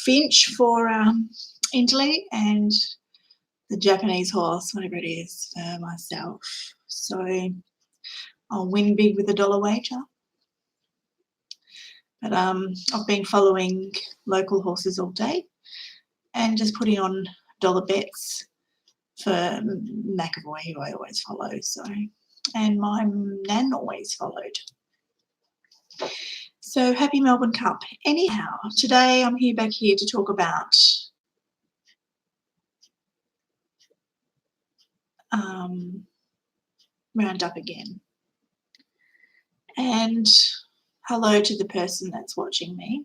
finch for Italy, and the Japanese horse, whatever it is, for myself. So I'll win big with a dollar wager. But I've been following local horses all day and just putting on dollar bets for McAvoy, who I always follow. So, and my nan always followed. So happy Melbourne Cup. Anyhow, today I'm back here to talk about Roundup again. And hello to the person that's watching me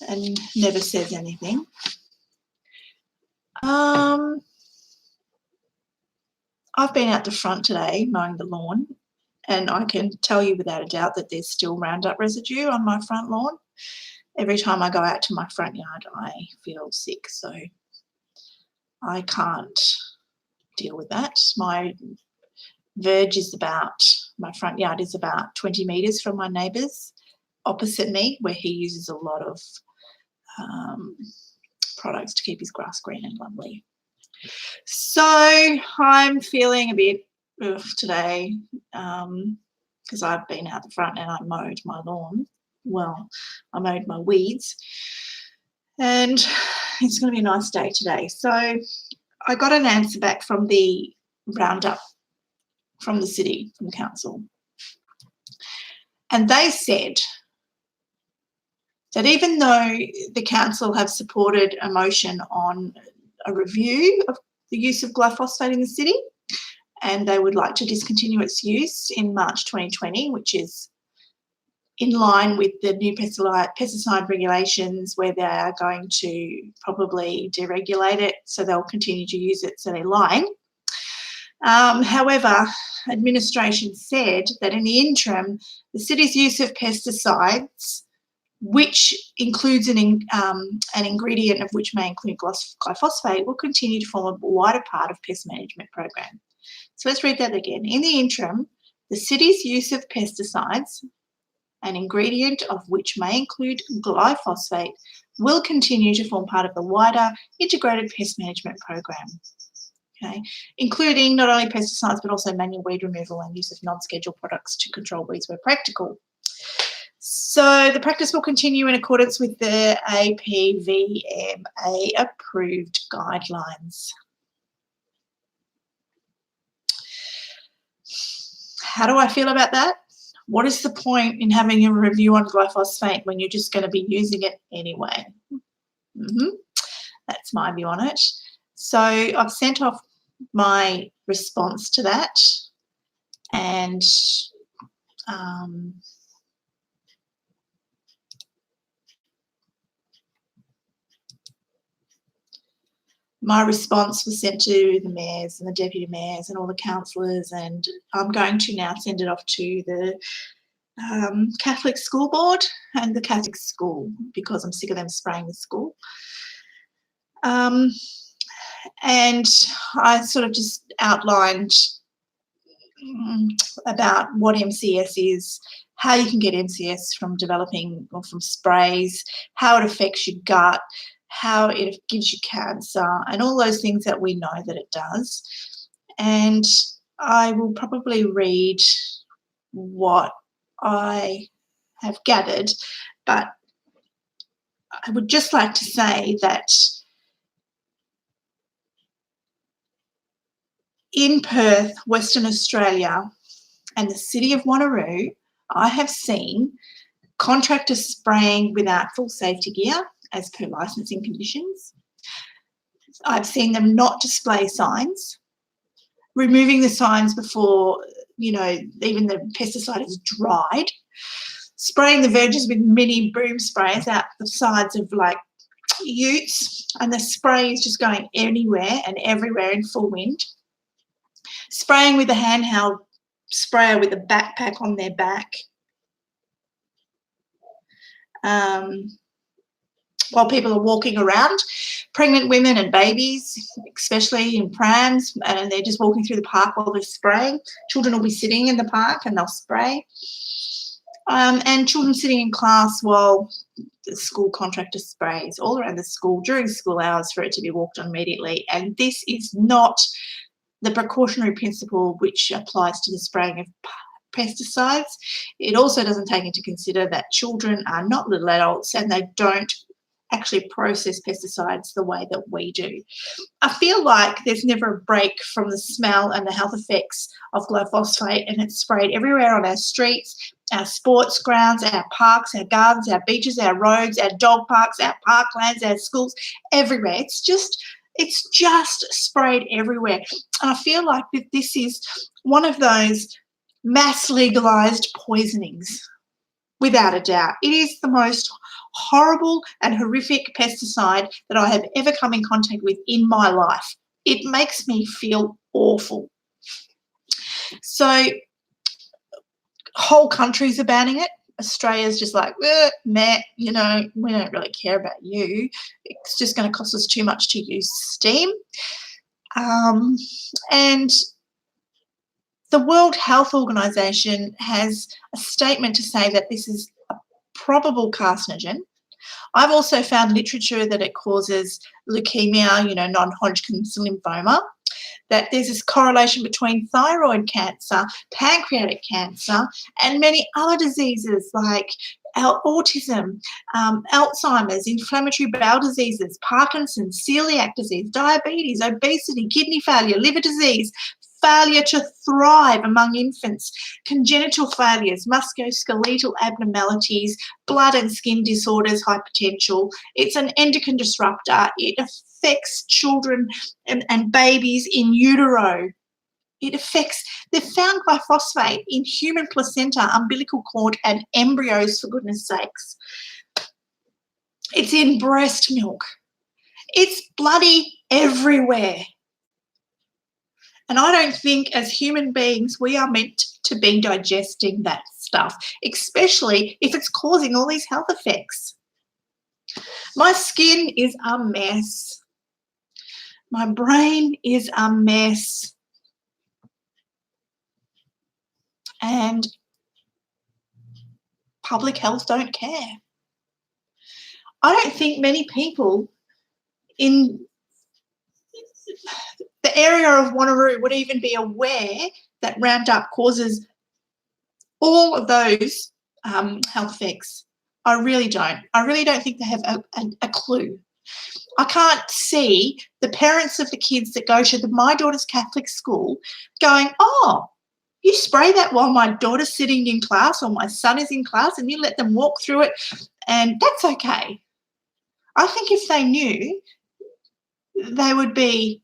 and never says anything. I've been out the front today mowing the lawn, and I can tell you without a doubt that there's still Roundup residue on my front lawn. Every time I go out to my front yard, I feel sick, so I can't deal with that. My verge is my front yard is about 20 metres from my neighbour's opposite me, where he uses a lot of products to keep his grass green and lovely. So I'm feeling a bit today because I've been out the front and I mowed my lawn. Well, I mowed my weeds, and it's going to be a nice day today. So I got an answer back from the Roundup from the city, from the council, and they said that even though the council have supported a motion on a review of the use of glyphosate in the city, and they would like to discontinue its use in March 2020, which is in line with the new pesticide regulations, where they are going to probably deregulate it, so they'll continue to use it, so they're lying. However, administration said that in the interim, the city's use of pesticides, which includes an ingredient of which may include glyphosate, will continue to form a wider part of pest management program. So let's read that again. In the interim, the city's use of pesticides, an ingredient of which may include glyphosate, will continue to form part of the wider integrated pest management program, okay, including not only pesticides but also manual weed removal and use of non-scheduled products to control weeds where practical. So the practice will continue in accordance with the APVMA approved guidelines. How do I feel about that? What is the point in having a review on glyphosate when you're just going to be using it anyway? That's my view on it. So I've sent off my response to that, and my response was sent to the mayors and the deputy mayors and all the councillors, and I'm going to now send it off to the Catholic school board and the Catholic school, because I'm sick of them spraying the school. And I sort of just outlined about what MCS is, how you can get MCS from developing or from sprays, how it affects your gut, how it gives you cancer, and all those things that we know that it does. And I will probably read what I have gathered, but I would just like to say that in Perth, Western Australia, and the city of Wanneroo, I have seen contractors spraying without full safety gear as per licensing conditions. I've seen them not display signs, removing the signs before, even the pesticide is dried, spraying the verges with mini boom sprays out the sides of like utes, and the spray is just going anywhere and everywhere in full wind. Spraying with a handheld sprayer with a backpack on their back. While people are walking around, pregnant women and babies, especially in prams, and they're just walking through the park while they're spraying. Children will be sitting in the park and they'll spray. And children sitting in class while the school contractor sprays all around the school during school hours for it to be walked on immediately. And this is not the precautionary principle which applies to the spraying of pesticides. It also doesn't take into consider that children are not little adults and they don't actually process pesticides the way that we do. I feel like there's never a break from the smell and the health effects of glyphosate, and it's sprayed everywhere on our streets, our sports grounds, our parks, our gardens, our beaches, our roads, our dog parks, our parklands, our schools, everywhere. It's just sprayed everywhere. And I feel like that this is one of those mass legalized poisonings, without a doubt. It is the most horrible and horrific pesticide that I have ever come in contact with in my life. It makes me feel awful. So whole countries are banning it. Australia's just like, meh, you know, we don't really care about you. It's just going to cost us too much to use steam. And the World Health Organization has a statement to say that this is a probable carcinogen. I've also found literature that it causes leukemia, you know, non-Hodgkin's lymphoma, that there's this correlation between thyroid cancer, pancreatic cancer, and many other diseases like autism, Alzheimer's, inflammatory bowel diseases, Parkinson's, celiac disease, diabetes, obesity, kidney failure, liver disease, failure to thrive among infants, congenital failures, musculoskeletal abnormalities, blood and skin disorders, hypertension. It's an endocrine disruptor. It affects children and babies in utero. They've found glyphosate in human placenta, umbilical cord, and embryos, for goodness sakes. It's in breast milk. It's bloody everywhere. And I don't think as human beings we are meant to be digesting that stuff, especially if it's causing all these health effects. My skin is a mess. My brain is a mess. And public health don't care. I don't think many people in the area of Wanneroo would even be aware that Roundup causes all of those health effects. I really don't. I really don't think they have a clue. I can't see the parents of the kids that go to my daughter's Catholic school going, oh, you spray that while my daughter's sitting in class or my son is in class and you let them walk through it and that's okay. I think if they knew, they would be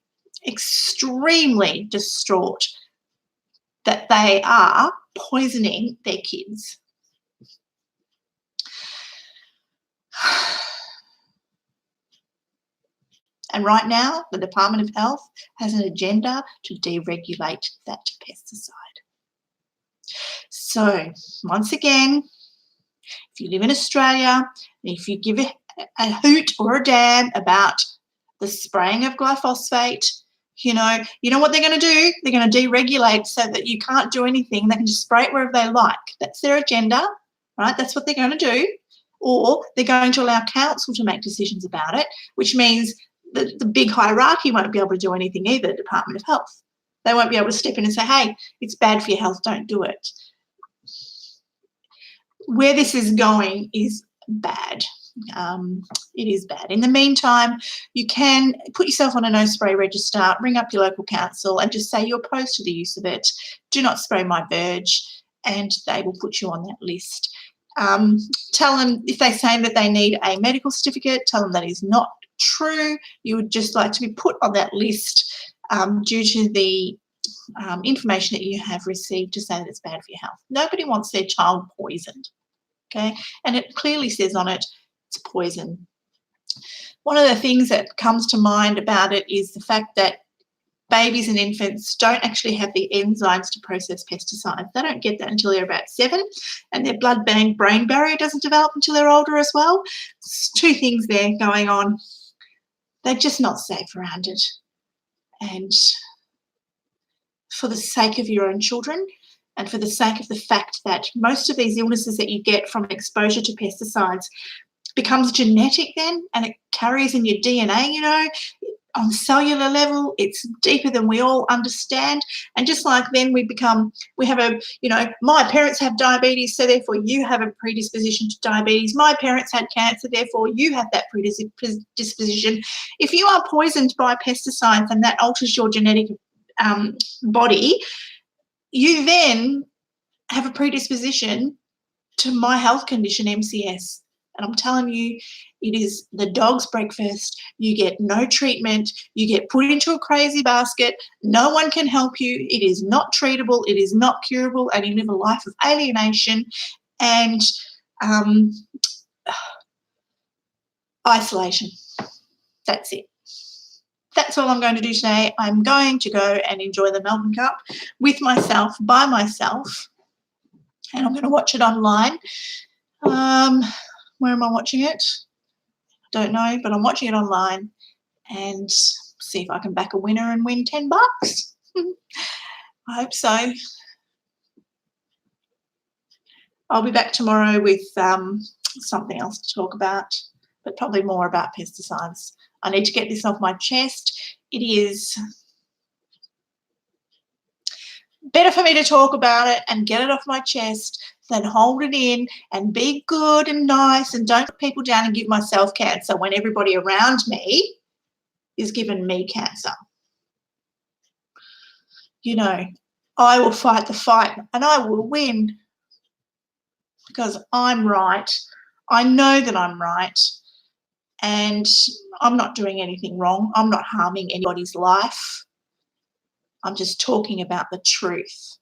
extremely distraught that they are poisoning their kids. And right now, the Department of Health has an agenda to deregulate that pesticide. So, once again, if you live in Australia, and if you give a hoot or a damn about the spraying of glyphosate, you know what they're going to do? They're going to deregulate so that you can't do anything. They can just spray it wherever they like. That's their agenda, right? That's what they're going to do. Or they're going to allow council to make decisions about it, which means the big hierarchy won't be able to do anything either, the Department of Health. They won't be able to step in and say, hey, it's bad for your health, don't do it. Where this is going is bad. It is bad. In the meantime, you can put yourself on a no spray register, ring up your local council and just say you're opposed to the use of it. Do not spray my verge, and they will put you on that list. Tell them, if they're saying that they need a medical certificate, tell them that is not true. You would just like to be put on that list due to the information that you have received to say that it's bad for your health. Nobody wants their child poisoned, okay? And it clearly says on it, it's poison. One of the things that comes to mind about it is the fact that babies and infants don't actually have the enzymes to process pesticides. They don't get that until they're about 7, and their blood-brain barrier doesn't develop until they're older as well. It's two things there going on. They're just not safe around it. And for the sake of your own children and for the sake of the fact that most of these illnesses that you get from exposure to pesticides becomes genetic then, and it carries in your DNA, you know, on cellular level. It's deeper than we all understand. And just like then we have a, you know, my parents have diabetes, so therefore you have a predisposition to diabetes. My parents had cancer, therefore you have that predisposition. If you are poisoned by pesticides and that alters your genetic body, you then have a predisposition to my health condition, MCS. And I'm telling you, it is the dog's breakfast. You get no treatment. You get put into a crazy basket. No one can help you. It is not treatable. It is not curable. And you live a life of alienation and isolation. That's it. That's all I'm going to do today. I'm going to go and enjoy the Melbourne Cup with myself, by myself. And I'm going to watch it online. Where am I watching it? I don't know, but I'm watching it online and see if I can back a winner and win $10. I hope so. I'll be back tomorrow with something else to talk about, but probably more about pesticides. I need to get this off my chest. It is better for me to talk about it and get it off my chest than hold it in and be good and nice and don't put people down and give myself cancer when everybody around me is giving me cancer. You know, I will fight the fight and I will win because I'm right. I know that I'm right and I'm not doing anything wrong. I'm not harming anybody's life. I'm just talking about the truth.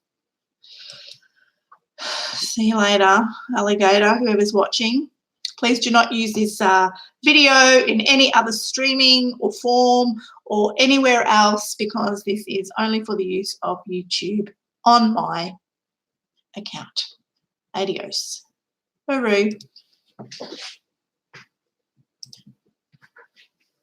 See you later, alligator, whoever's watching. Please do not use this video in any other streaming or form or anywhere else because this is only for the use of YouTube on my account. Adios. Hooroo.